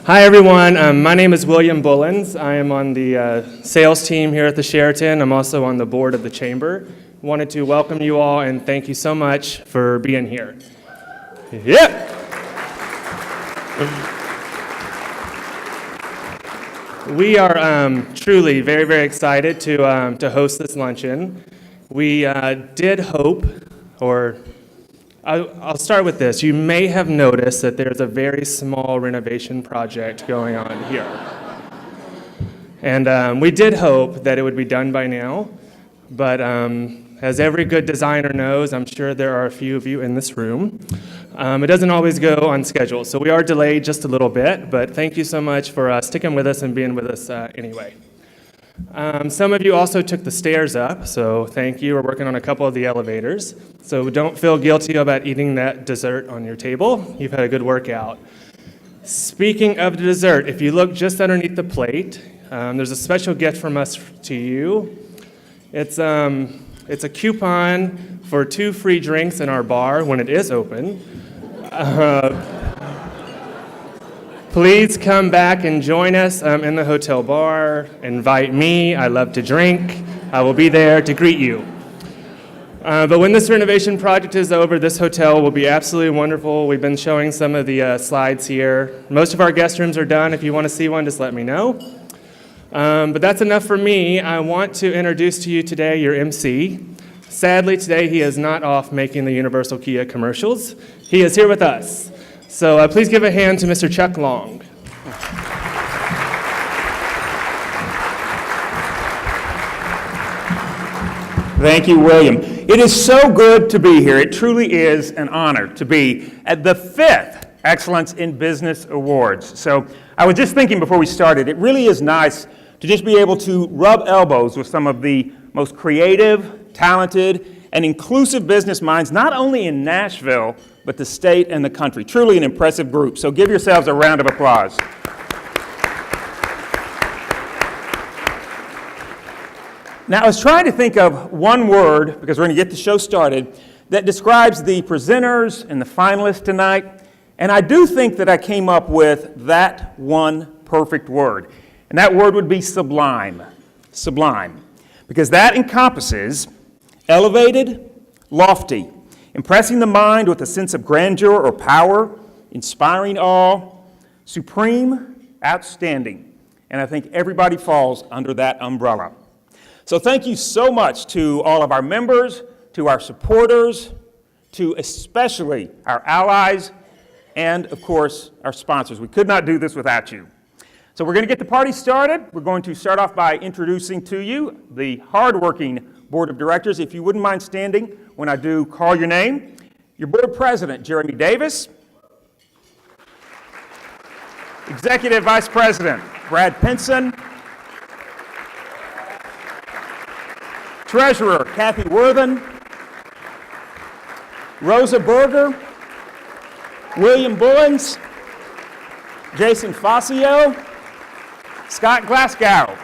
Hi everyone, my name is William Bullens. I am on the sales team here at the Sheraton. I'm also on the board of the Chamber. Wanted to welcome you all and thank you so much for being here. Yeah! We are truly very, very excited to host this luncheon. We did hope, or I'll start with this. You may have noticed that there's a very small renovation project going on here. And we did hope that it would be done by now, but as every good designer knows, I'm sure there are a few of you in this room, it doesn't always go on schedule. So we are delayed just a little bit, but thank you so much for sticking with us and being with us anyway. Some of you also took the stairs up, so thank you. We're working on a couple of the elevators. So don't feel guilty about eating that dessert on your table. You've had a good workout. Speaking of the dessert, if you look just underneath the plate, there's a special gift from us to you. It's a coupon for 2 free drinks in our bar when it is open. Please come back and join us in the hotel bar. Invite me. I love to drink. I will be there to greet you. But when this renovation project is over, this hotel will be absolutely wonderful. We've been showing some of the slides here. Most of our guest rooms are done. If you want to see one, just let me know. But that's enough for me. I want to introduce to you today your MC. Sadly, today he is not off making the Universal Kia commercials. He is here with us. So please give a hand to Mr. Chuck Long. Thank you, William. It is so good to be here. It truly is an honor to be at the 5th Excellence in Business Awards. So I was just thinking before we started, it really is nice to just be able to rub elbows with some of the most creative, talented, and inclusive business minds, not only in Nashville, but the state and the country. Truly an impressive group. So give yourselves a round of applause. Now, I was trying to think of one word, because we're going to get the show started, that describes the presenters and the finalists tonight. And I do think that I came up with that one perfect word. And that word would be sublime. Sublime. Because that encompasses elevated, lofty, impressing the mind with a sense of grandeur or power, inspiring awe, supreme, outstanding. And I think everybody falls under that umbrella. So thank you so much to all of our members, to our supporters, to especially our allies, and of course, our sponsors. We could not do this without you. So we're going to get the party started. We're going to start off by introducing to you the hardworking board of directors. If you wouldn't mind standing when I do call your name. Your board president, Jeremy Davis. Executive Vice President, Brad Pinson. Treasurer, Kathy Worthen. Rosa Berger. William Bullens. Jason Fazio. Scott Glasgow.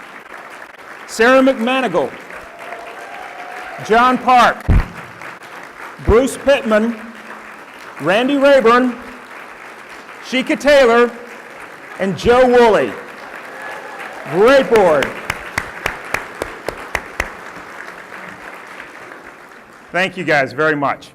Sarah McManigal. John Park. Bruce Pittman. Randy Rayburn. Sheikah Taylor. And Joe Woolley. Great board. Thank you guys very much.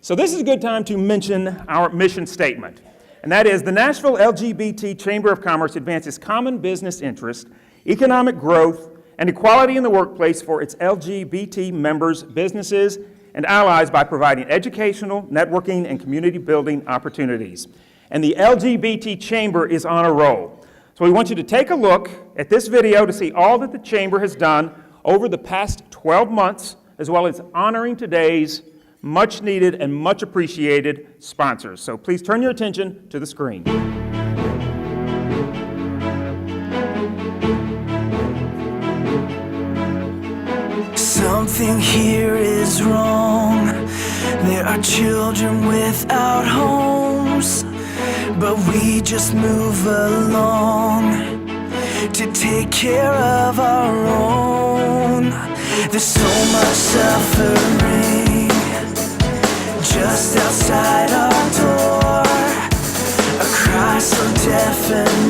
So this is a good time to mention our mission statement, and that is the Nashville LGBT Chamber of Commerce advances common business interest, economic growth, and equality in the workplace for its LGBT members, businesses, and allies by providing educational, networking, and community building opportunities. And the LGBT Chamber is on a roll. So we want you to take a look at this video to see all that the Chamber has done over the past 12 months, as well as honoring today's much needed and much appreciated sponsors. So please turn your attention to the screen. Something here is wrong. There are children without homes, but we just move along to take care of our own. There's so much suffering just outside our door, a cry so deafening.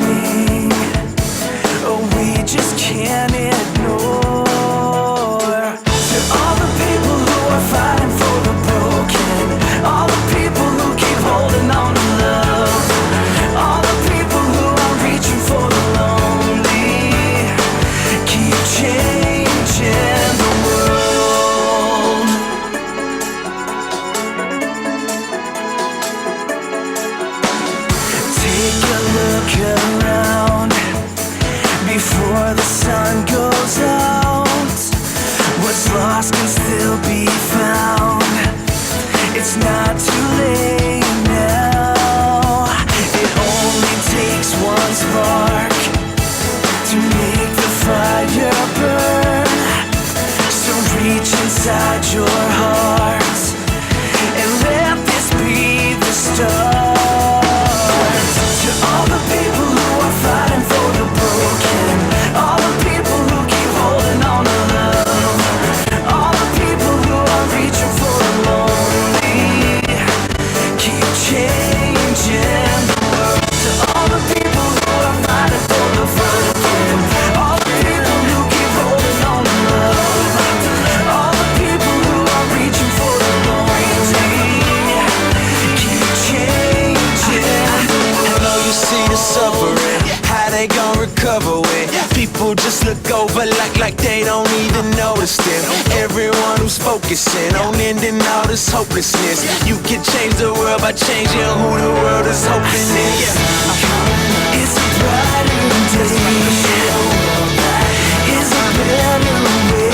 changing the world. To all the people who are fighting for the freedom, all the people who keep holding on to love, all the people who are reaching for the lonely, keep changing. I know you see the suffering, how they gon' recover when people just look over like they don't even notice them. Everyone who's focusing on ending all this hopelessness, you can change the world by changing who the world is hoping is. It's a brighter day, it's a better way.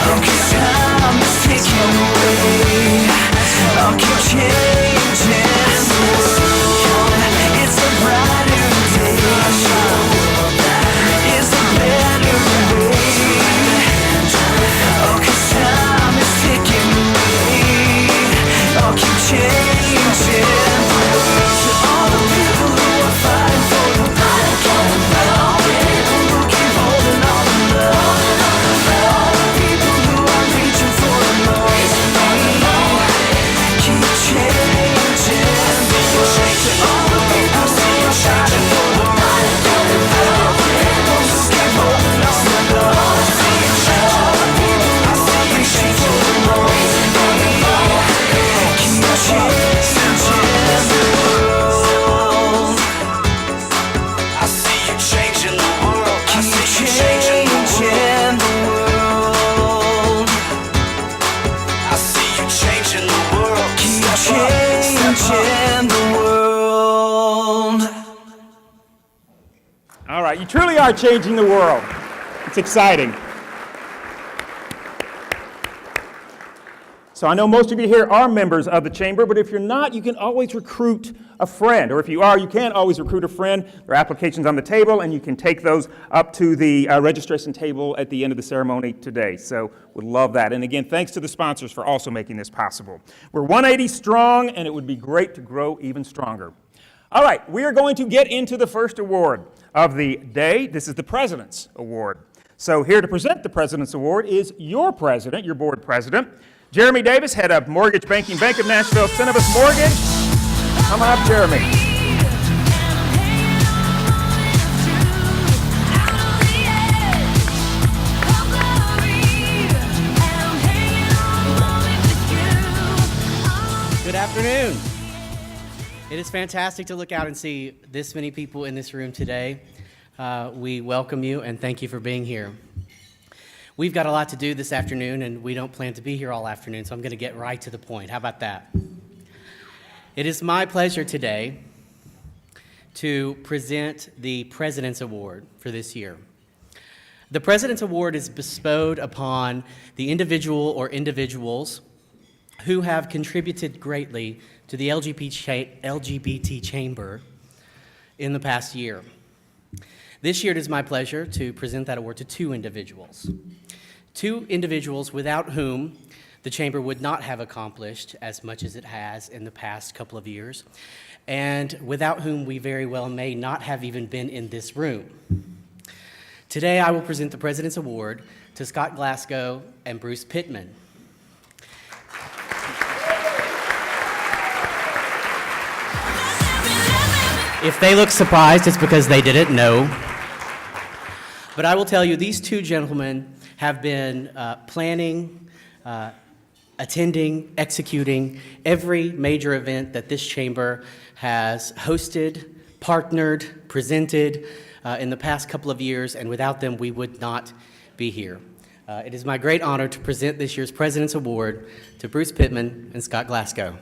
Oh, 'cause time is ticking away. I'll keep changing the world. It's a brighter day, it's a better way. Oh, 'cause time is ticking away. I'll keep changing the world. To all the people who are fighting for the freedom, all the people who keep holding on to love, all the people who are reaching for the lonely, keep changing the world. To all the people who are fighting for the freedom, all the people who keep holding on to love, all the people who are reaching for the lonely, keep changing the world. I see you changing the world. I see you changing the world. I see you changing the world. Keep changing the world. All right, you truly are changing the world. It's exciting. So I know most of you here are members of the Chamber, but if you're not, you can always recruit a friend. Or if you are, you can always recruit a friend. There are applications on the table, and you can take those up to the registration table at the end of the ceremony today. So we'd love that. And again, thanks to the sponsors for also making this possible. We're 180 strong, and it would be great to grow even stronger. All right, we are going to get into the first award of the day. This is the President's Award. So here to present the President's Award is your president, your board president, Jeremy Davis, head of Mortgage Banking, Bank of Nashville, Cinnabus Mortgage. Come on up, Jeremy. Good afternoon. It is fantastic to look out and see this many people in this room today. We welcome you and thank you for being here. We've got a lot to do this afternoon, and we don't plan to be here all afternoon, so I'm going to get right to the point. How about that? It is my pleasure today to present the President's Award for this year. The President's Award is bestowed upon the individual or individuals who have contributed greatly to the LGBT Chamber in the past year. This year, it is my pleasure to present that award to two individuals without whom the Chamber would not have accomplished as much as it has in the past couple of years, and without whom we very well may not have even been in this room. Today, I will present the President's Award to Scott Glasgow and Bruce Pittman. If they look surprised, it's because they didn't know. But I will tell you, these two gentlemen have been planning, attending, executing every major event that this chamber has hosted, partnered, presented in the past couple of years, and without them, we would not be here. It is my great honor to present this year's President's Award to Bruce Pittman and Scott Glasgow.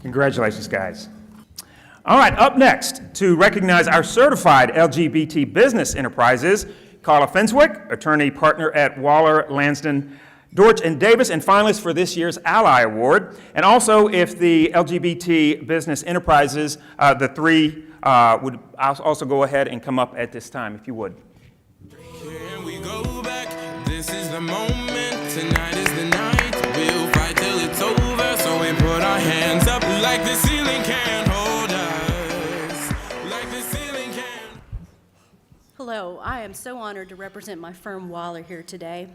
Congratulations, guys. All right, up next, to recognize our certified LGBT business enterprises, Carla Fenswick, attorney partner at Waller, Lansden, Dortch, and Davis, and finalist for this year's Ally Award. And also, if the LGBT business enterprises, the three would also go ahead and come up at this time, if you would. Can we go back? This is the moment. Tonight is the night. We'll fight till it's over. So we put our hands up like the ceiling can't hold us. Like the ceiling can. Hello, I am so honored to represent my firm Waller here today.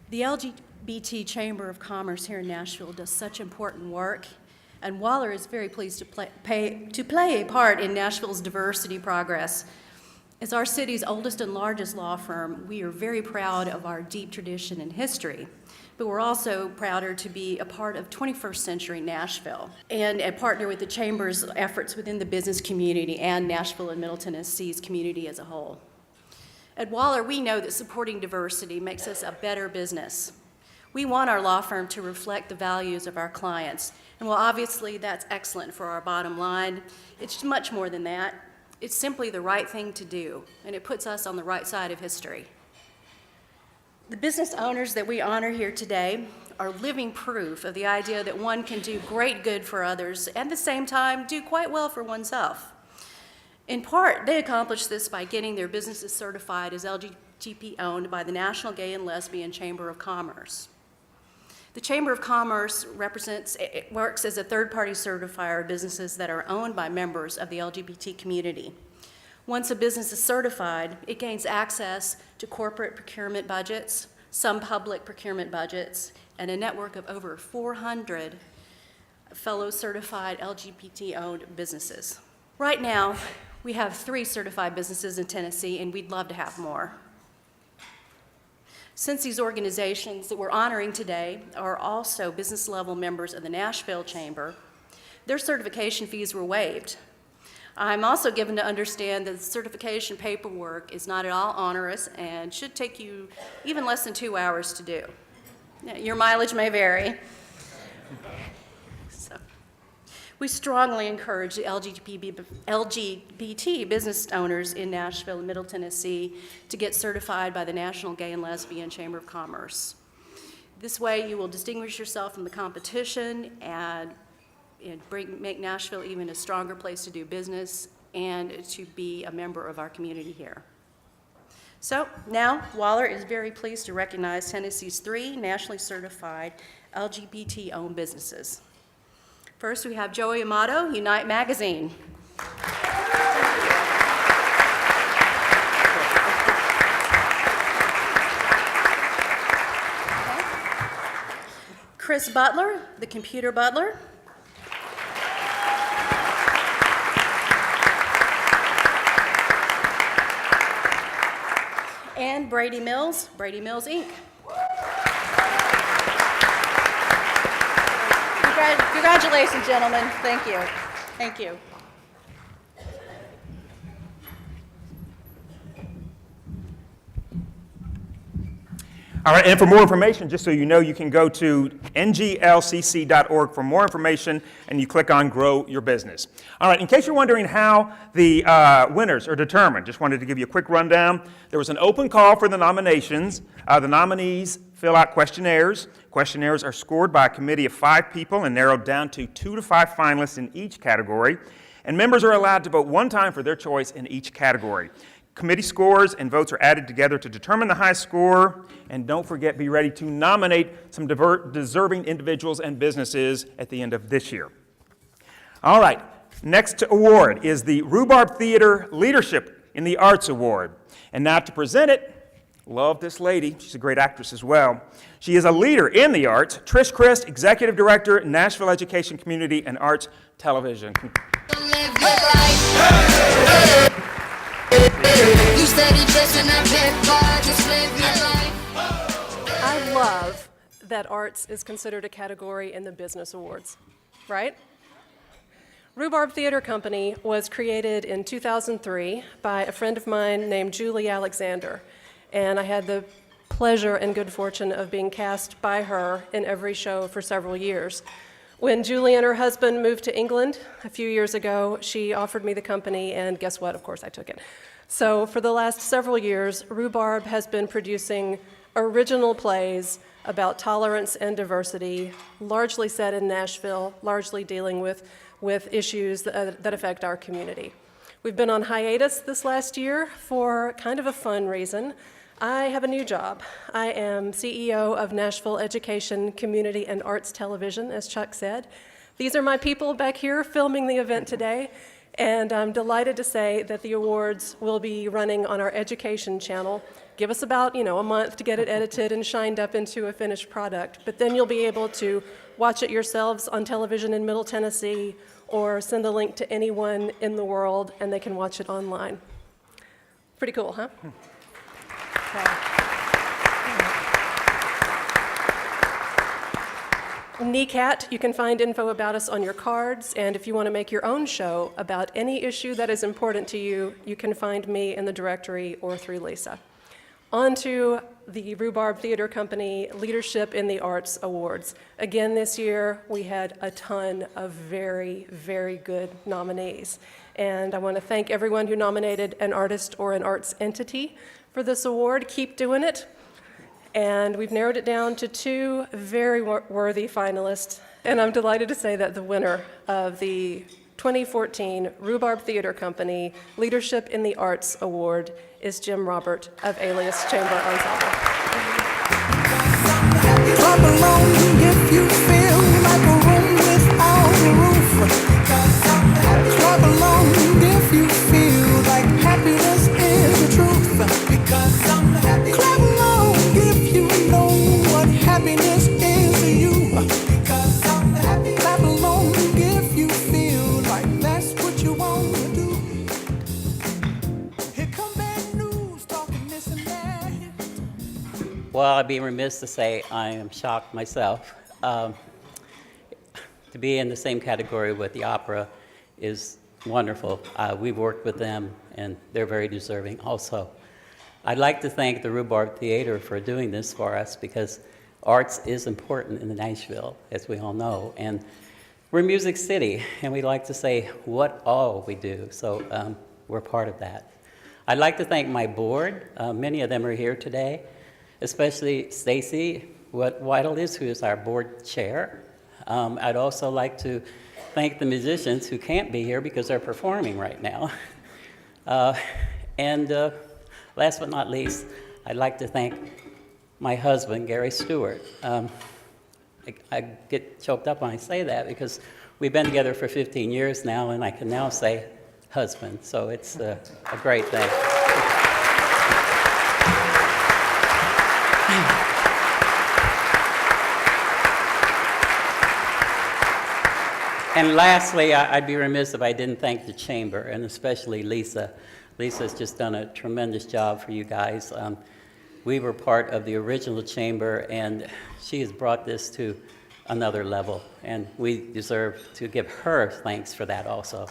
The LGBT Chamber of Commerce here in Nashville does such important work, and Waller is very pleased to play a part in Nashville's diversity progress. As our city's oldest and largest law firm, we are very proud of our deep tradition and history, but we're also prouder to be a part of 21st century Nashville and a partner with the Chamber's efforts within the business community and Nashville and Middle Tennessee's community as a whole. At Waller, we know that supporting diversity makes us a better business. We want our law firm to reflect the values of our clients, and while obviously that's excellent for our bottom line, it's much more than that. It's simply the right thing to do, and it puts us on the right side of history. The business owners that we honor here today are living proof of the idea that one can do great good for others and at the same time do quite well for oneself. In part, they accomplish this by getting their businesses certified as LGBT owned by the National Gay and Lesbian Chamber of Commerce. The Chamber of Commerce works as a third-party certifier of businesses that are owned by members of the LGBT community. Once a business is certified, it gains access to corporate procurement budgets, some public procurement budgets, and a network of over 400 fellow certified LGBT-owned businesses. Right now, we have 3 certified businesses in Tennessee, and we'd love to have more. Since these organizations that we're honoring today are also business-level members of the Nashville Chamber, their certification fees were waived. I'm also given to understand that the certification paperwork is not at all onerous and should take you even less than 2 hours to do. Now, your mileage may vary. We strongly encourage the LGBT business owners in Nashville and Middle Tennessee to get certified by the National Gay and Lesbian Chamber of Commerce. This way you will distinguish yourself from the competition and make Nashville even a stronger place to do business and to be a member of our community here. So now Waller is very pleased to recognize Tennessee's 3 nationally certified LGBT-owned businesses. First, we have Joey Amato, Unite Magazine. Chris Butler, The Computer Butler. And Brady Mills, Inc. Congratulations, gentlemen. Thank you. Thank you. All right, and for more information, just so you know, you can go to nglcc.org for more information, and you click on Grow Your Business. All right, in case you're wondering how the winners are determined, just wanted to give you a quick rundown. There was an open call for the nominations. The nominees fill out questionnaires. Questionnaires are scored by a committee of 5 people and narrowed down to 2 to 5 finalists in each category. And members are allowed to vote 1 time for their choice in each category. Committee scores and votes are added together to determine the high score. And don't forget, be ready to nominate some deserving individuals and businesses at the end of this year. All right, next award is the Rhubarb Theater Leadership in the Arts Award. And now to present it, love this lady. She's a great actress as well. She is a leader in the arts. Trish Christ, Executive Director, Nashville Education Community and Arts Television. I love that arts is considered a category in the business awards, right? Rhubarb Theater Company was created in 2003 by a friend of mine named Julie Alexander, and I had the pleasure and good fortune of being cast by her in every show for several years. When Julie and her husband moved to England a few years ago, she offered me the company, and guess what? Of course I took it. So for the last several years, Rhubarb has been producing original plays about tolerance and diversity, largely set in Nashville, largely dealing with issues that affect our community. We've been on hiatus this last year for kind of a fun reason. I have a new job. I am CEO of Nashville Education, Community, and Arts Television, as Chuck said. These are my people back here filming the event today, and I'm delighted to say that the awards will be running on our education channel. Give us about, a month to get it edited and shined up into a finished product, but then you'll be able to watch it yourselves on television in Middle Tennessee or send the link to anyone in the world and they can watch it online. Pretty cool, huh? NECAT, you can find info about us on your cards, and if you want to make your own show about any issue that is important to you, you can find me in the directory or through Lisa. On to the Rhubarb Theater Company Leadership in the Arts Awards. Again, this year, we had a ton of very, very good nominees. And I want to thank everyone who nominated an artist or an arts entity for this award. Keep doing it. And we've narrowed it down to 2 very worthy finalists. And I'm delighted to say that the winner of the 2014 Rhubarb Theater Company Leadership in the Arts Award is Jim Robert of Alias Chamber Ensemble. Clap along if you feel like a room without a roof. Clap along if you feel like happiness is the truth. Because I'm happy. Clap along if you know what happiness is to you. Because I'm happy. Clap along if you feel like that's what you want to do. Here come bad news talking this and that. Well, I'd be remiss to say I am shocked myself. To be in the same category with the opera is wonderful. We've worked with them, and they're very deserving also. I'd like to thank the Rhubarb Theater for doing this for us, because arts is important in Nashville, as we all know. And we're Music City, and we like to say what all we do, so we're part of that. I'd like to thank my board. Many of them are here today, especially Stacy Whittle, who is our board chair. I'd also like to thank the musicians who can't be here because they're performing right now. And last but not least, I'd like to thank my husband, Gary Stewart. I get choked up when I say that because we've been together for 15 years now, and I can now say husband, so it's a great thing. And lastly, I'd be remiss if I didn't thank the Chamber, and especially Lisa. Lisa's just done a tremendous job for you guys. We were part of the original Chamber, and she has brought this to another level, and we deserve to give her thanks for that also.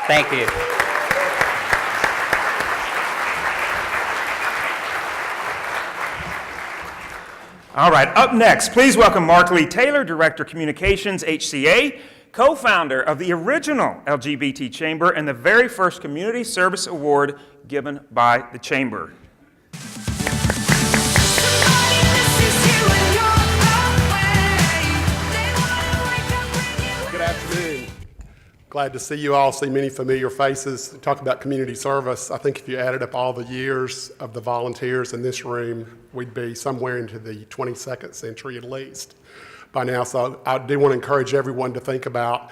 Thank you. All right, up next, please welcome Mark Lee Taylor, Director Communications, HCA, co-founder of the original LGBT Chamber and the very first Community Service Award given by the Chamber. Good afternoon. Glad to see you all, see many familiar faces. Talk about community service. I think if you added up all the years of the volunteers in this room, we'd be somewhere into the 22nd century at least by now. So I do want to encourage everyone to think about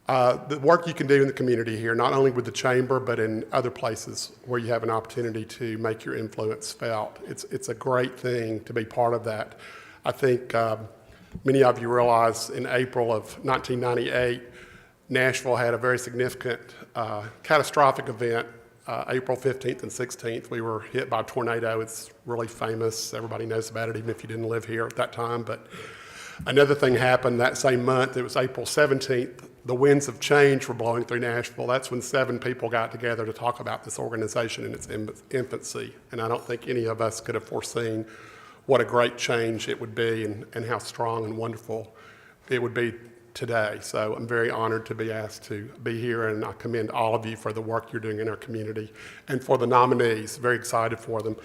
the work you can do in the community here, not only with the Chamber, but in other places where you have an opportunity to make your influence felt. It's a great thing to be part of that. I think many of you realize in April of 1998, Nashville had a very significant catastrophic event. April 15th and 16th, we were hit by a tornado. It's really famous. Everybody knows about it, even if you didn't live here at that time. But another thing happened that same month. It was April 17th. The winds of change were blowing through Nashville. That's when 7 people got together to talk about this organization in its infancy. And I don't think any of us could have foreseen what a great change it would be and how strong and wonderful it would be today. So I'm very honored to be asked to be here, and I commend all of you for the work you're doing in our community and for the nominees. Very excited for them.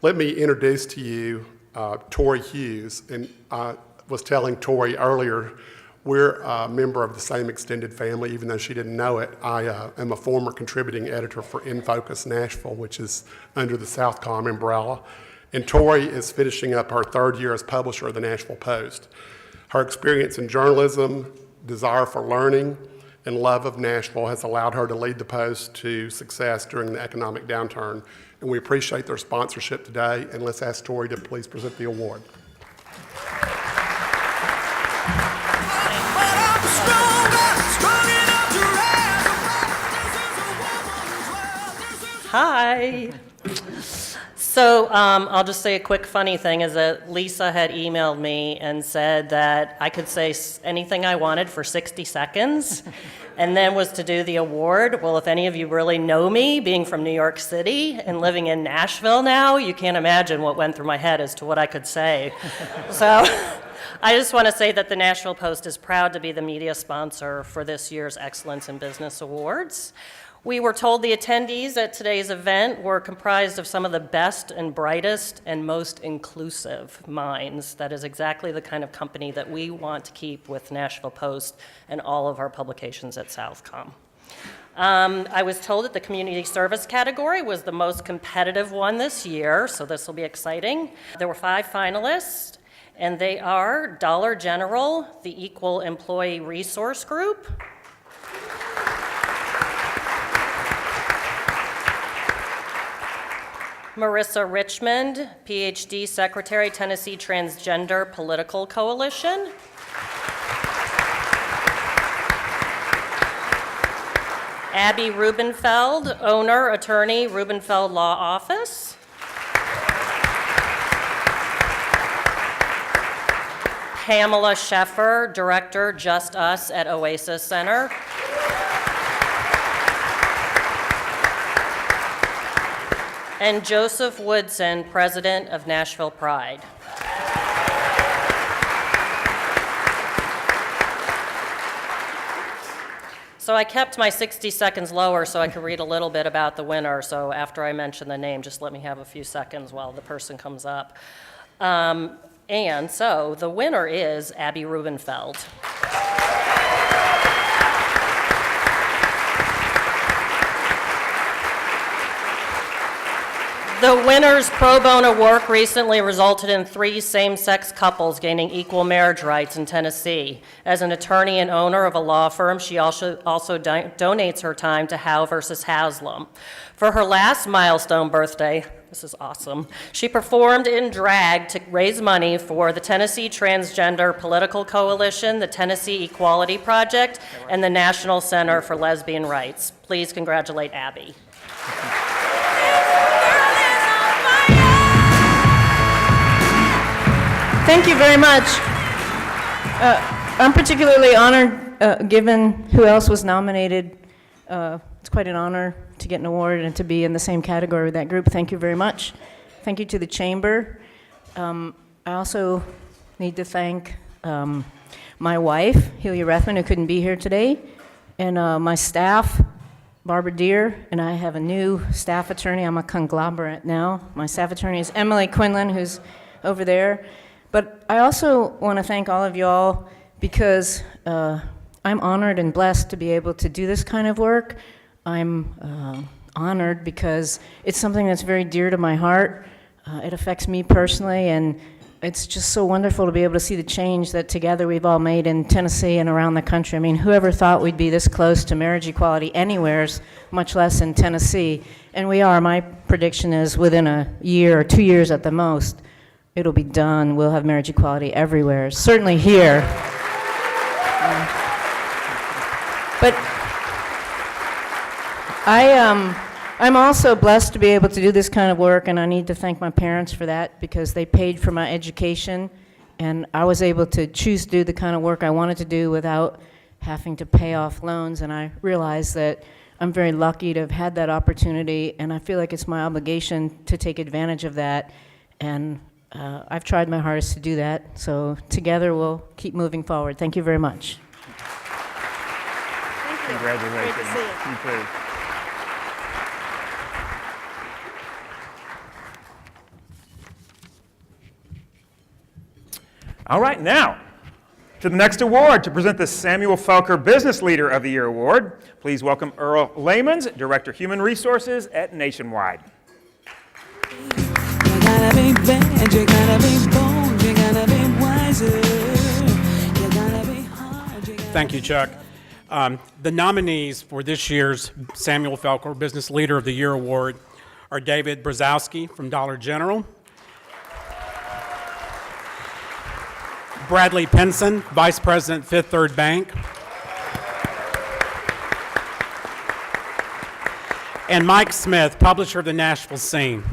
Let me introduce to you Tori Hughes. And I was telling Tori earlier, We're a member of the same extended family, even though she didn't know it. I am a former contributing editor for In Focus Nashville, which is under the Southcom umbrella. And Tori is finishing up her third year as publisher of the Nashville Post. Her experience in journalism, desire for learning, and love of Nashville has allowed her to lead the Post to success during the economic downturn. And we appreciate their sponsorship today. And let's ask Tori to please present the award. Hi. So I'll just say a quick funny thing is that Lisa had emailed me and said that I could say anything I wanted for 60 seconds and then was to do the award. Well, if any of you really know me, being from New York City and living in Nashville now, you can't imagine what went through my head as to what I could say. So I just want to say that the Nashville Post is proud to be the media sponsor for this year's Excellence in Business Awards. We were told the attendees at today's event were comprised of some of the best and brightest and most inclusive minds. That is exactly the kind of company that we want to keep with Nashville Post and all of our publications at Southcom. I was told that the community service category was the most competitive one this year, so this will be exciting. There were 5 finalists, and they are Dollar General, the Equal Employee Resource Group, Marissa Richmond, PhD Secretary, Tennessee Transgender Political Coalition. Abby Rubenfeld, owner, attorney, Rubenfeld Law Office. Pamela Sheffer, director, Just Us at Oasis Center. And Joseph Woodson, president of Nashville Pride. So I kept my 60 seconds lower so I could read a little bit about the winner. So after I mention the name, just let me have a few seconds while the person comes up. And so the winner is Abby Rubenfeld. The winner's pro bono work recently resulted in 3 same-sex couples gaining equal marriage rights in Tennessee. As an attorney and owner of a law firm, she also donates her time to Howe versus Haslam. For her last milestone birthday, this is awesome, she performed in drag to raise money for the Tennessee Transgender Political Coalition, the Tennessee Equality Project, and the National Center for Lesbian Rights. Please congratulate Abby. Thank you very much. I'm particularly honored, given who else was nominated. It's quite an honor to get an award and to be in the same category with that group. Thank you very much. Thank you to the Chamber. I also need to thank my wife, Helia Rethman, who couldn't be here today, and my staff, Barbara Deere, and I have a new staff attorney. I'm a conglomerate now. My staff attorney is Emily Quinlan, who's over there. But I also want to thank all of y'all because I'm honored and blessed to be able to do this kind of work. I'm honored because it's something that's very dear to my heart. It affects me personally, and it's just so wonderful to be able to see the change that together we've all made in Tennessee and around the country. I mean, whoever thought we'd be this close to marriage equality anywhere, much less in Tennessee? And we are. My prediction is within a year or 2 years at the most, it'll be done. We'll have marriage equality everywhere, certainly here. But I'm also blessed to be able to do this kind of work, and I need to thank my parents for that because they paid for my education, and I was able to choose to do the kind of work I wanted to do without having to pay off loans, and I realize that I'm very lucky to have had that opportunity, and I feel like it's my obligation to take advantage of that, and I've tried my hardest to do that, so together we'll keep moving forward. Thank you very much. Thank you. Congratulations. Great to see you. You too. All right, now, To the next award, to present the Samuel Felker Business Leader of the Year Award, please welcome Earl Lamons, Director Human Resources at Nationwide. You gotta be bad, you gotta be bold, you gotta be wiser. You gotta be hard, you gotta Thank you, Chuck. The nominees for this year's Samuel Felker Business Leader of the Year Award are David Brzezowski from Dollar General, Bradley Pinson, Vice President, Fifth Third Bank, and Mike Smith, publisher of the Nashville Scene.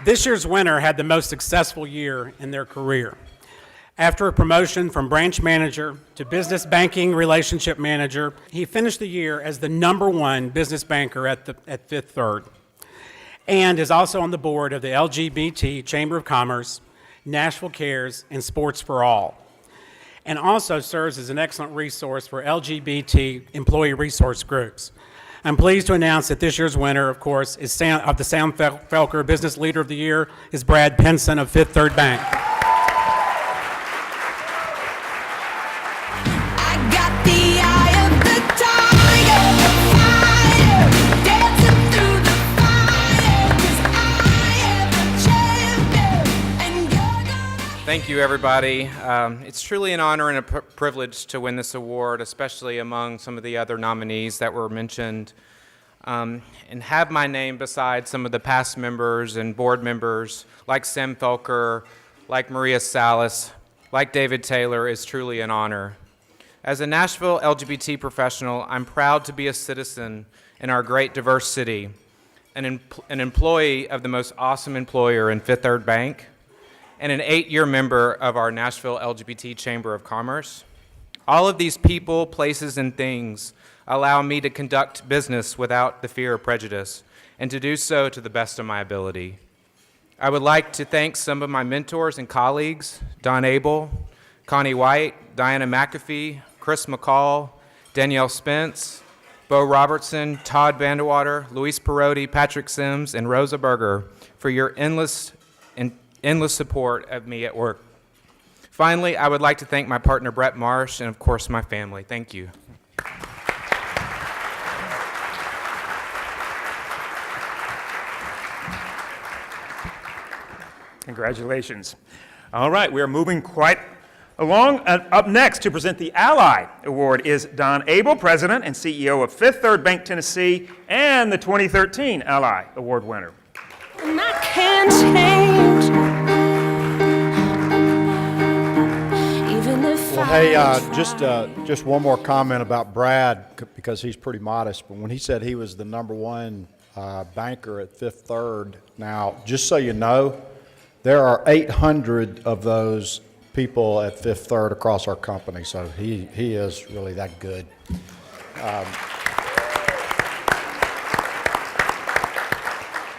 This year's winner had the most successful year in their career. After a promotion from branch manager to business banking relationship manager, he finished the year as the #1 business banker at Fifth Third, and is also on the board of the LGBT Chamber of Commerce, Nashville Cares, and Sports for All, and also serves as an excellent resource for LGBT employee resource groups. I'm pleased to announce that this year's winner, of course, is of the Sam Felker Business Leader of the Year is Brad Pinson of Fifth Third Bank. Thank you, everybody. It's truly an honor and a privilege to win this award, especially among some of the other nominees that were mentioned, and have my name beside some of the past members and board members like Sam Felker, like Maria Salas, like David Taylor is truly an honor. As a Nashville LGBT professional, I'm proud to be a citizen in our great diverse city, an employee of the most awesome employer in Fifth Third Bank, and an 8-year member of our Nashville LGBT Chamber of Commerce. All of these people, places, and things allow me to conduct business without the fear of prejudice, and to do so to the best of my ability. I would like to thank some of my mentors and colleagues, Don Abel, Connie White, Diana McAfee, Chris McCall, Danielle Spence, Bo Robertson, Todd Vandewater, Luis Perotti, Patrick Sims, and Rosa Berger for your endless support of me at work. Finally, I would like to thank my partner Brett Marsh and of course my family. Thank you. Congratulations. All right, we are moving quite along. Up next to present the Ally Award is Don Abel, President and CEO of Fifth Third Bank, Tennessee, and the 2013 Ally Award winner. And I can't change. Even if Well, hey, just one more comment about Brad, because he's pretty modest, but when he said he was the #1 banker at Fifth Third, now, just so you know, there are 800 of those people at Fifth Third across our company, so he is really that good.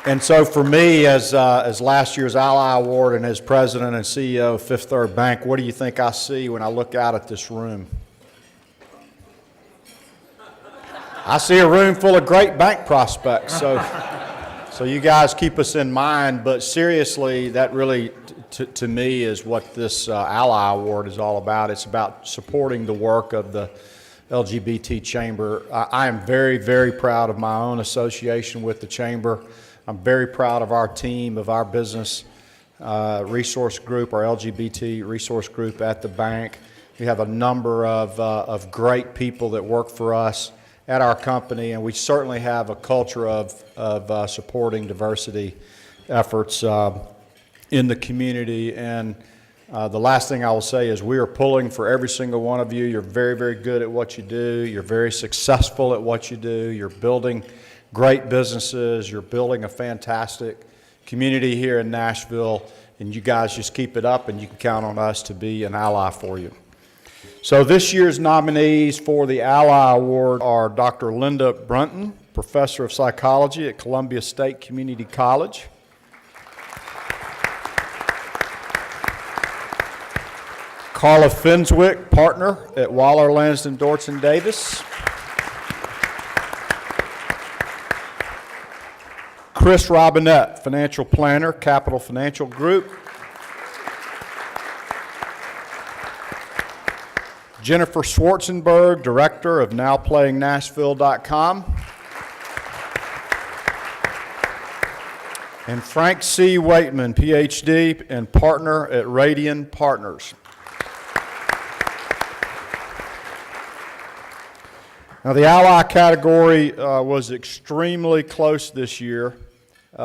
And so for me, as last year's Ally Award and as President and CEO of Fifth Third Bank, what do you think I see when I look out at this room? I see a room full of great bank prospects, so you guys keep us in mind, but seriously, that really, to me, is what this Ally Award is all about. It's about supporting the work of the LGBT Chamber. I am very, very proud of my own association with the Chamber. I'm very proud of our team, of our business resource group, our LGBT resource group at the bank. We have a number of great people that work for us at our company, and we certainly have a culture of supporting diversity efforts in the community. And the last thing I will say is we are pulling for every single one of you. You're very, very good at what you do. You're very successful at what you do. You're building great businesses. You're building a fantastic community here in Nashville, and you guys just keep it up, and you can count on us to be an ally for you. So this year's nominees for the Ally Award are Dr. Linda Brunton, Professor of Psychology at Columbia State Community College. Carla Finswick, Partner at Waller, Lansden, Dortson, Davis. Chris Robinette, Financial Planner, Capital Financial Group. Jennifer Schwartzenberg, Director of NowPlayingNashville.com. And Frank C. Waitman, Ph.D. and partner at Radian Partners. Now, the ally category was extremely close this year,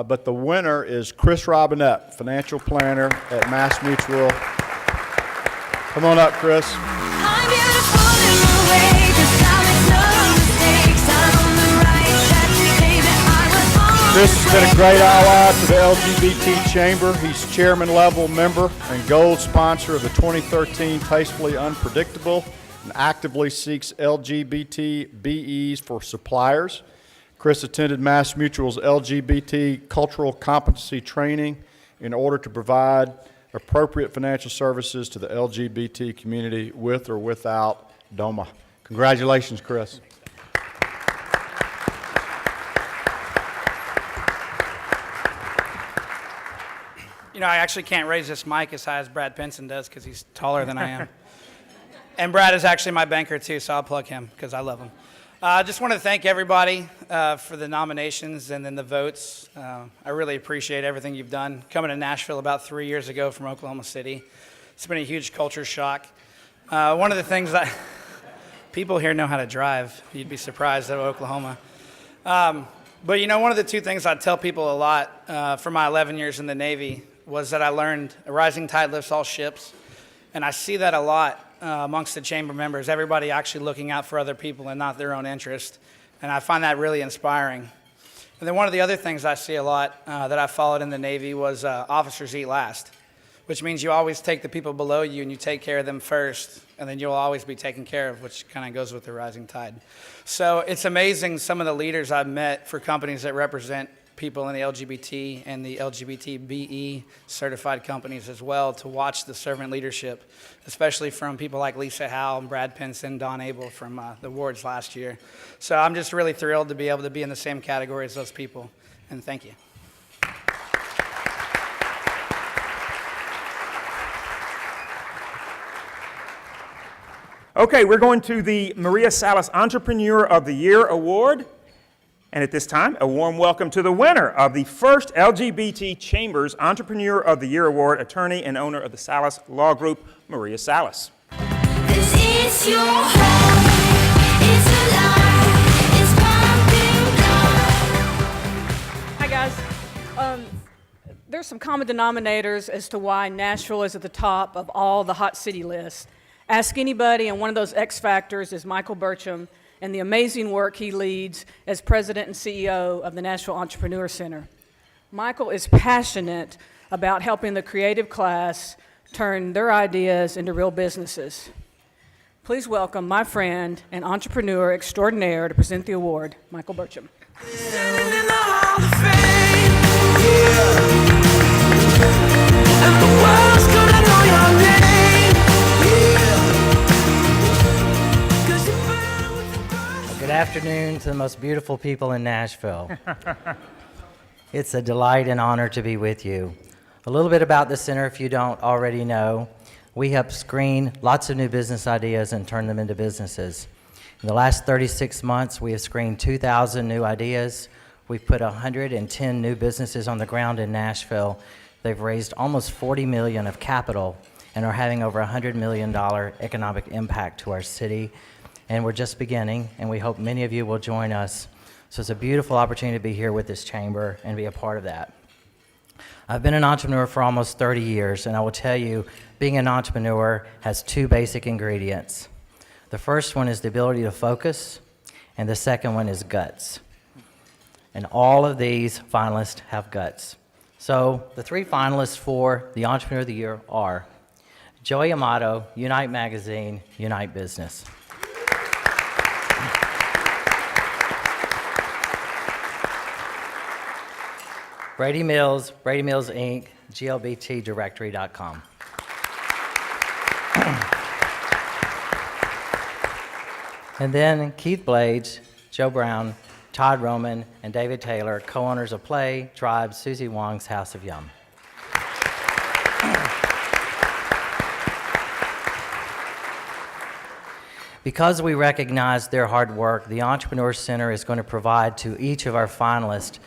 but the winner is Chris Robinette, Financial Planner at Mass Mutual. Come on up, Chris. I'm beautiful in my way, 'cause I make no mistakes. I'm on the right track, baby. I was born Chris has been a great ally to the LGBT Chamber. He's chairman level member and gold sponsor of the 2013 Tastefully Unpredictable and actively seeks LGBT BEs for suppliers. Chris attended Mass Mutual's LGBT cultural competency training in order to provide appropriate financial services to the LGBT community with or without DOMA. Congratulations, Chris. You know, I actually can't raise this mic as high as Brad Pinson does because he's taller than I am. And Brad is actually my banker too, so I'll plug him because I love him. I just want to thank everybody for the nominations and then the votes. I really appreciate everything you've done. Coming to Nashville about 3 years ago from Oklahoma City, it's been a huge culture shock. One of the things that people here know how to drive. You'd be surprised at Oklahoma. But you know, one of the two things I tell people a lot for my 11 years in the Navy was that I learned a rising tide lifts all ships. And I see that a lot amongst the chamber members, everybody actually looking out for other people and not their own interest. And I find that really inspiring. And then one of the other things I see a lot that I followed in the Navy was officers eat last, which means you always take the people below you and you take care of them first, and then you'll always be taken care of, which kind of goes with the rising tide. So it's amazing some of the leaders I've met for companies that represent people in the LGBT and the LGBT BE certified companies as well, to watch the servant leadership, especially from people like Lisa Howe and Brad Pinson, Don Abel from the awards last year. So I'm just really thrilled to be able to be in the same category as those people, and thank you. Okay, we're going to the Maria Salas Entrepreneur of the Year Award. And at this time, a warm welcome to the winner of the first LGBT Chambers Entrepreneur of the Year Award, attorney and owner of the Salas Law Group, Maria Salas. It's your home, it's alive, it's pumping blood. Hi, guys. There's some common denominators as to why Nashville is at the top of all the hot city lists. Ask anybody, and one of those X factors is Michael Burcham and the amazing work he leads as president and CEO of the Nashville Entrepreneur Center. Michael is passionate about helping the creative class turn their ideas into real businesses. Please welcome my friend and entrepreneur extraordinaire to present the award, Michael Burcham. Standing in the Hall of Fame, and the world's gonna know your name, yeah. 'Cause you burn with the brush. Good afternoon to the most beautiful people in Nashville. It's a delight and honor to be with you. A little bit about the center, if you don't already know. We help screen lots of new business ideas and turn them into businesses. In the last 36 months, we have screened 2,000 new ideas. We've put 110 new businesses on the ground in Nashville. They've raised almost $40 million of capital and are having over $100 million economic impact to our city. And we're just beginning, and we hope many of you will join us. So it's a beautiful opportunity to be here with this chamber and be a part of that. I've been an entrepreneur for almost 30 years, and I will tell you, being an entrepreneur has two basic ingredients. The first one is the ability to focus, and the second one is guts. And all of these finalists have guts. So the three finalists for the Entrepreneur of the Year are Joey Amato, Unite Magazine, Unite Business. Brady Mills Inc., glbtdirectory.com. And then Keith Blades, Joe Brown, Todd Roman, and David Taylor, co-owners of Play Tribe, Susie Wong's House of Yum. Because we recognize their hard work, the Entrepreneur Center is going to provide to each of our finalists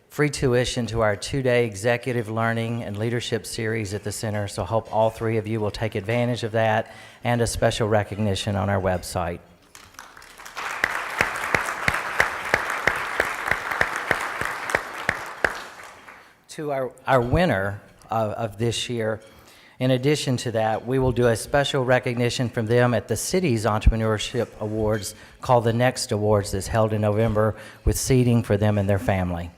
free tuition to our 2-day executive learning and leadership series at the center, so hope all 3 of you will take advantage of that, and a special recognition on our website. To our winner of this year, in addition to that, we will do a special recognition from them at the city's Entrepreneurship Awards called the Next Awards that's held in November with seating for them and their family.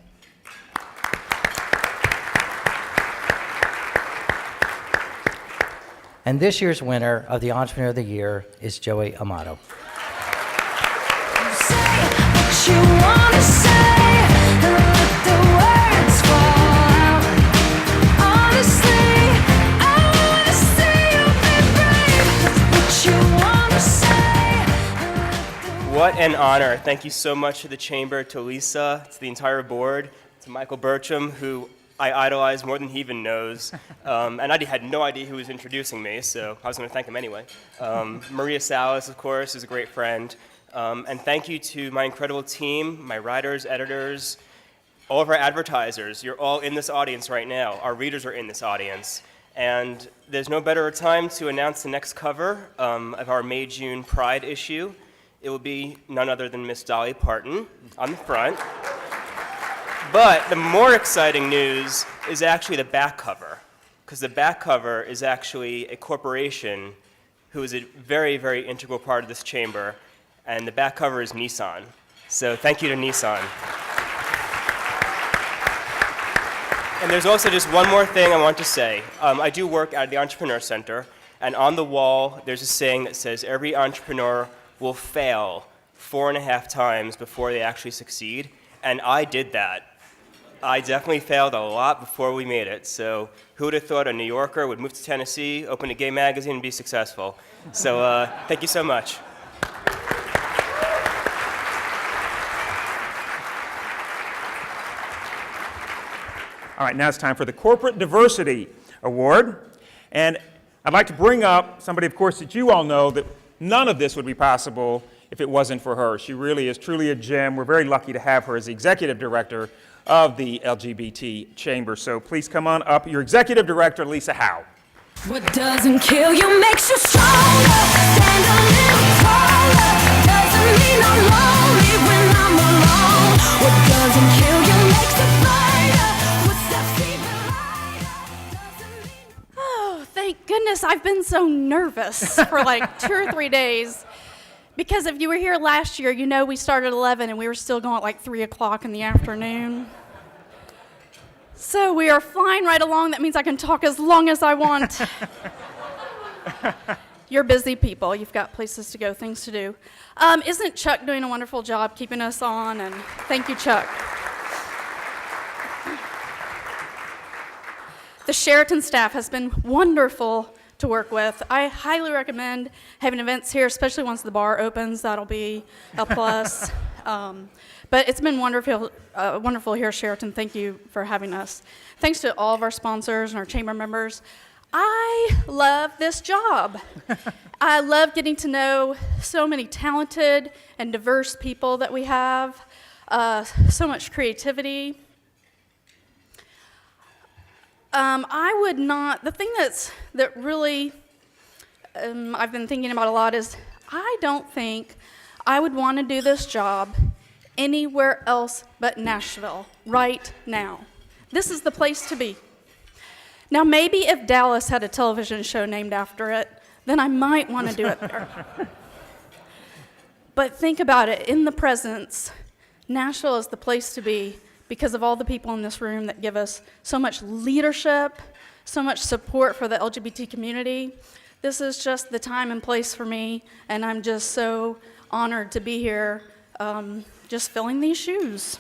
And this year's winner of the Entrepreneur of the Year is Joey Amato. What an honor. Thank you so much to the Chamber, to Lisa, to the entire board, to Michael Burcham, who I idolize more than he even knows. And I had no idea who was introducing me, so I was going to thank him anyway. Maria Salas, of course, is a great friend. And thank you to my incredible team, my writers, editors, all of our advertisers. You're all in this audience right now. Our readers are in this audience. And there's no better time to announce the next cover of our May-June Pride issue. It will be none other than Miss Dolly Parton on the front. But the more exciting news is actually the back cover, because the back cover is actually a corporation who is a very, very integral part of this chamber, and the back cover is Nissan. So thank you to Nissan. And there's also just one more thing I want to say. I do work at the Entrepreneur Center, and on the wall there's a saying that says every entrepreneur will fail 4.5 times before they actually succeed, and I did that. I definitely failed a lot before we made it, so who would have thought a New Yorker would move to Tennessee, open a gay magazine, and be successful? So thank you so much. All right, now it's time for the Corporate Diversity Award. And I'd like to bring up somebody, of course, that you all know that none of this would be possible if it wasn't for her. She really is truly a gem. We're very lucky to have her as the Executive Director of the LGBT Chamber. So please come on up. Your Executive Director, Lisa Howe. What doesn't kill you makes you stronger. Stand a little taller. Doesn't mean I'm lonely when I'm alone. What doesn't kill you makes you brighter. Footsteps even lighter. Oh, thank goodness I've been so nervous for like 2 or 3 days. Because if you were here last year, you know we started at 11 and we were still going at like 3 o'clock in the afternoon. So we are flying right along. That means I can talk as long as I want. You're busy people. You've got places to go, things to do. Isn't Chuck doing a wonderful job keeping us on? And thank you, Chuck. The Sheraton staff has been wonderful to work with. I highly recommend having events here, especially once the bar opens. That'll be a plus. But it's been wonderful here at Sheraton. Thank you for having us. Thanks to all of our sponsors and our chamber members. I love this job. I love getting to know so many talented and diverse people that we have, so much creativity. I would not, the thing that really I've been thinking about a lot is I don't think I would want to do this job anywhere else but Nashville right now. This is the place to be. Now, maybe if Dallas had a television show named after it, then I might want to do it there. But think about it, in the presence, Nashville is the place to be because of all the people in this room that give us so much leadership, so much support for the LGBT community. This is just the time and place for me, and I'm just so honored to be here, just filling these shoes.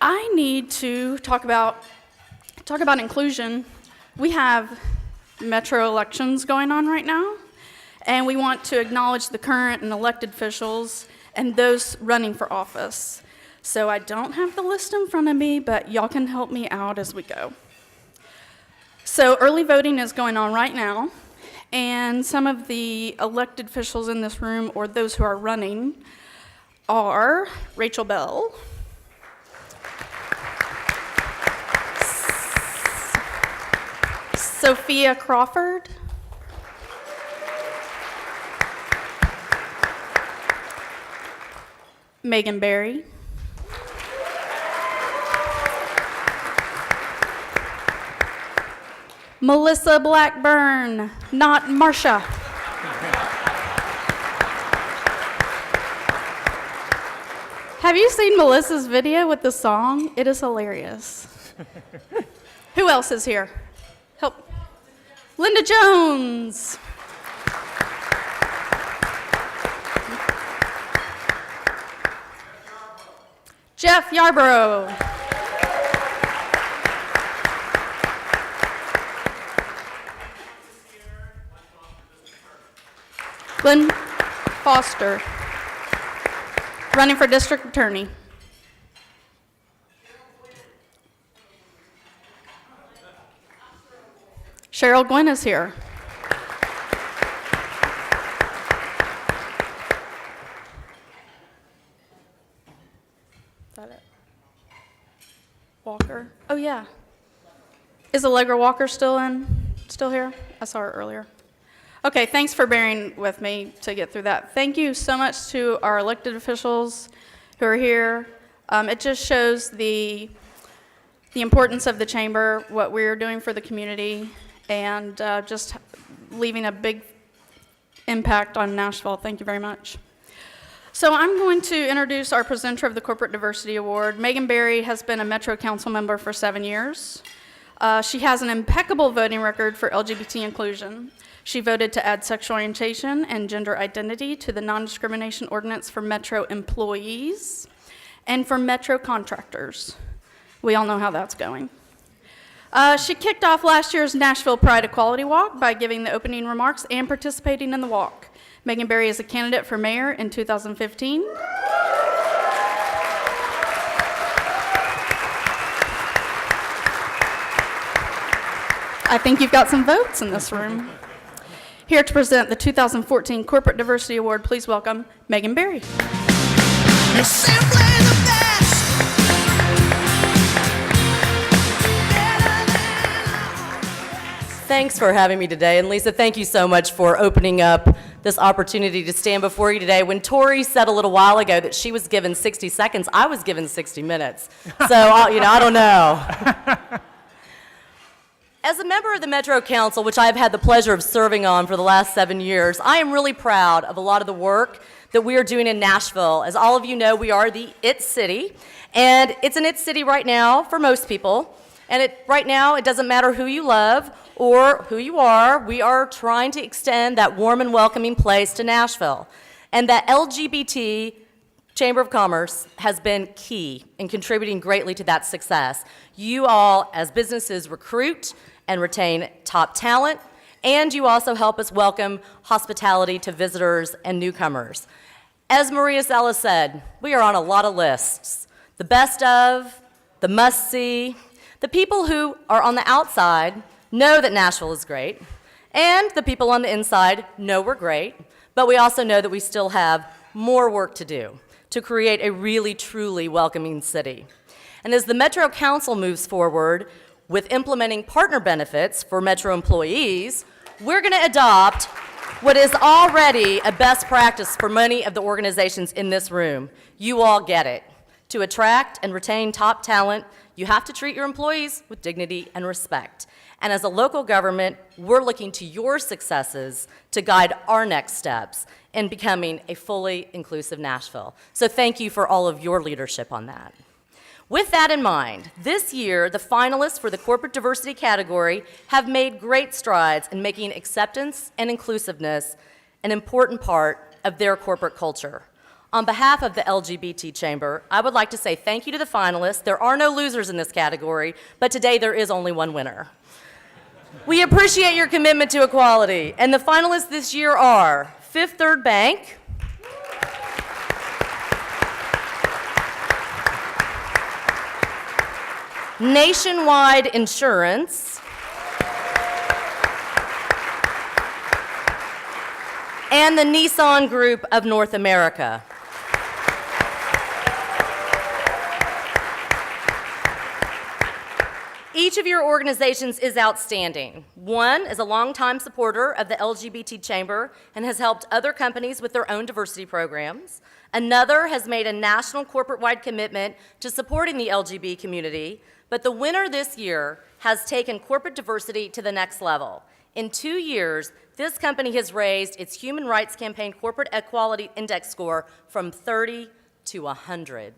I need to talk about inclusion. We have metro elections going on right now, and we want to acknowledge the current and elected officials and those running for office. So I don't have the list in front of me, but y'all can help me out as we go. So early voting is going on right now, and some of the elected officials in this room, or those who are running, are Rachel Bell, Sophia Crawford, Megan Berry, Melissa Blackburn, not Marsha. Have you seen Melissa's video with the song? It is hilarious. Who else is here? Help. Linda Jones. Jeff Yarborough. Glenn Foster, running for district attorney. Cheryl Gwynn is here. Is that it? Walker. Oh, yeah. Is Allegra Walker still here? I saw her earlier. Okay, thanks for bearing with me to get through that. Thank you so much to our elected officials who are here. It just shows the importance of the chamber, what we're doing for the community, and just leaving a big impact on Nashville. Thank you very much. So I'm going to introduce our presenter of the Corporate Diversity Award. Megan Berry has been a Metro Council member for 7 years. She has an impeccable voting record for LGBT inclusion. She voted to add sexual orientation and gender identity to the non-discrimination ordinance for Metro employees and for Metro contractors. We all know how that's going. She kicked off last year's Nashville Pride Equality Walk by giving the opening remarks and participating in the walk. Megan Berry is a candidate for mayor in 2015. I think you've got some votes in this room. Here to present the 2014 Corporate Diversity Award, please welcome Megan Berry. You're simply the best. Thanks for having me today. And Lisa, thank you so much for opening up this opportunity to stand before you today. When Tori said a little while ago that she was given 60 seconds, I was given 60 minutes. So, I don't know. As a member of the Metro Council, which I've had the pleasure of serving on for the last 7 years, I am really proud of a lot of the work that we are doing in Nashville. As all of you know, we are the IT city, and it's an IT city right now for most people. And right now, it doesn't matter who you love or who you are, we are trying to extend that warm and welcoming place to Nashville. And that LGBT Chamber of Commerce has been key in contributing greatly to that success. You all, as businesses, recruit and retain top talent, and you also help us welcome hospitality to visitors and newcomers. As Maria Zella said, we are on a lot of lists. The best of, the must-see. The people who are on the outside know that Nashville is great, and the people on the inside know we're great, but we also know that we still have more work to do to create a really, truly welcoming city. And as the Metro Council moves forward with implementing partner benefits for Metro employees, we're going to adopt what is already a best practice for many of the organizations in this room. You all get it. To attract and retain top talent, you have to treat your employees with dignity and respect. And as a local government, we're looking to your successes to guide our next steps in becoming a fully inclusive Nashville. So thank you for all of your leadership on that. With that in mind, this year, the finalists for the corporate diversity category have made great strides in making acceptance and inclusiveness an important part of their corporate culture. On behalf of the LGBT Chamber, I would like to say thank you to the finalists. There are no losers in this category, but today there is only one winner. We appreciate your commitment to equality, and the finalists this year are Fifth Third Bank, Nationwide Insurance, and the Nissan Group of North America. Each of your organizations is outstanding. One is a longtime supporter of the LGBT Chamber and has helped other companies with their own diversity programs. Another has made a national corporate-wide commitment to supporting the LGBT community, but the winner this year has taken corporate diversity to the next level. In 2 years, this company has raised its Human Rights Campaign Corporate Equality Index score from 30 to 100.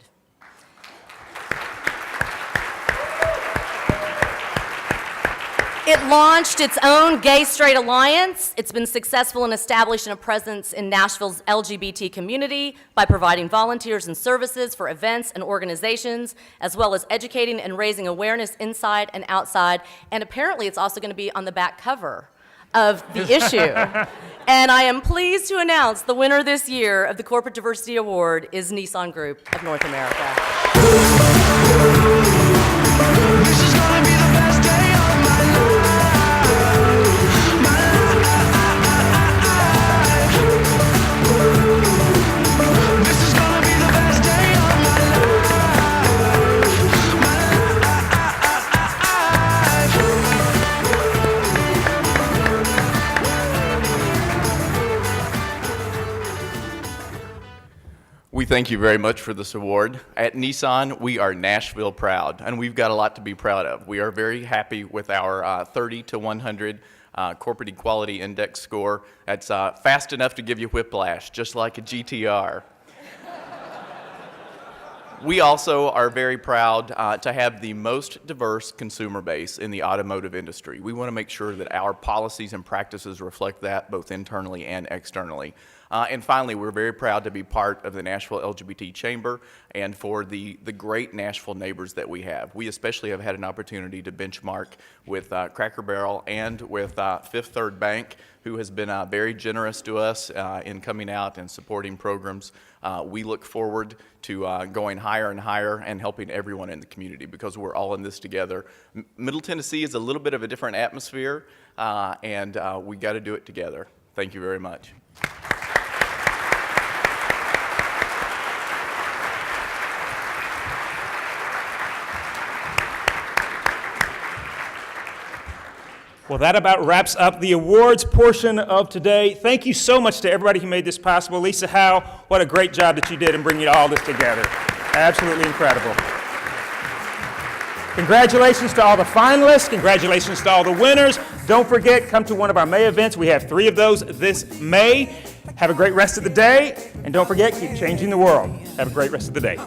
It launched its own gay-straight alliance. It's been successful in establishing a presence in Nashville's LGBT community by providing volunteers and services for events and organizations, as well as educating and raising awareness inside and outside. And apparently it's also going to be on the back cover of the issue. And I am pleased to announce the winner this year of the Corporate Diversity Award is Nissan Group of North America. This is gonna be the best day of my life. This is gonna be the best day of my We thank you very much for this award. At Nissan, we are Nashville proud, and we've got a lot to be proud of. We are very happy with our 30 to 100 Corporate Equality Index score. That's fast enough to give you whiplash, just like a GTR. We also are very proud to have the most diverse consumer base in the automotive industry. We want to make sure that our policies and practices reflect that both internally and externally. And finally, we're very proud to be part of the Nashville LGBT Chamber and for the great Nashville neighbors that we have. We especially have had an opportunity to benchmark with Cracker Barrel and with Fifth Third Bank, who has been very generous to us in coming out and supporting programs. We look forward to going higher and higher and helping everyone in the community because we're all in this together. Middle Tennessee is a little bit of a different atmosphere, and we got to do it together. Thank you very much. Well, that about wraps up the awards portion of today. Thank you so much to everybody who made this possible. Lisa Howe, what a great job that you did in bringing all this together. Absolutely incredible. Congratulations to all the finalists. Congratulations to all the winners. Don't forget, come to one of our May events. We have 3 of those this May. Have a great rest of the day. And don't forget, keep changing the world. Have a great rest of the day.